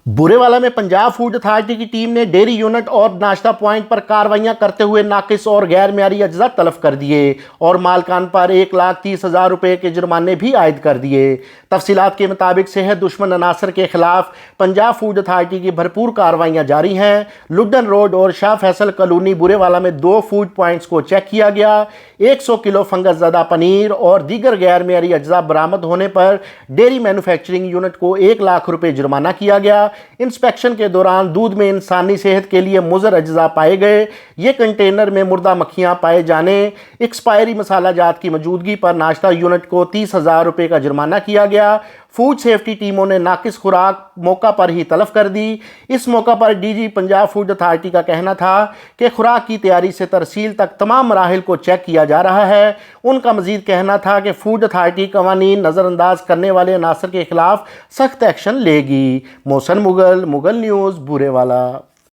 बुरेवाला में Punjab food authority की team ने डेयरी यूनिट और नाश्ता पॉइंट पर कार्रवाइयां करते हुए नाकिस और गैर मेयारी अज्जा तलब कर दिए और मालकान पर 1,30,000 रुपए के जुर्माने भी आयद कर दिए। तफसीलात के मुताबिक सेहत दुश्मन अनासर के खिलाफ पंजाब फूड अथॉरिटी की भरपूर कार्रवाइयां जारी हैं। लुडन रोड और शाह फैसल कॉलोनी बुरेवाला में 2 फूड पॉइंट्स को चेक किया गया। 100 किलो फंगस ज़दा पनीर और दीगर गैर मेयारी अज्जा बरामद होने पर डेयरी मैन्युफैक्चरिंग यूनिट को 1 लाख रुपए जुर्माना किया गया। इंस्पेक्शन के दौरान दूध में इंसानी सेहत के लिए मुज़र अज्जा पाए गए। ये कंटेनर में मुर्दा मक्खियां पाए जाने, एक्सपायरी मसाला जात की मौजूदगी पर नाश्ता यूनिट को 30,000 रुपए का जुर्माना किया गया। फूड सेफ्टी टीमों ने नाकिस खुराक मौका पर ही तलब कर दी। इस मौका पर डीजी पंजाब फूड अथॉरिटी का कहना था कि खुराक की तैयारी से तरसील तक तमाम मराहिल को चेक किया जा रहा है। उनका मजीद कहना था कि फूड अथॉरिटी कवानीन नज़रअंदाज करने वाले अनासर के खिलाफ सख्त एक्शन लेगी। मोहसन मुगल न्यूज़ बुरेवाला।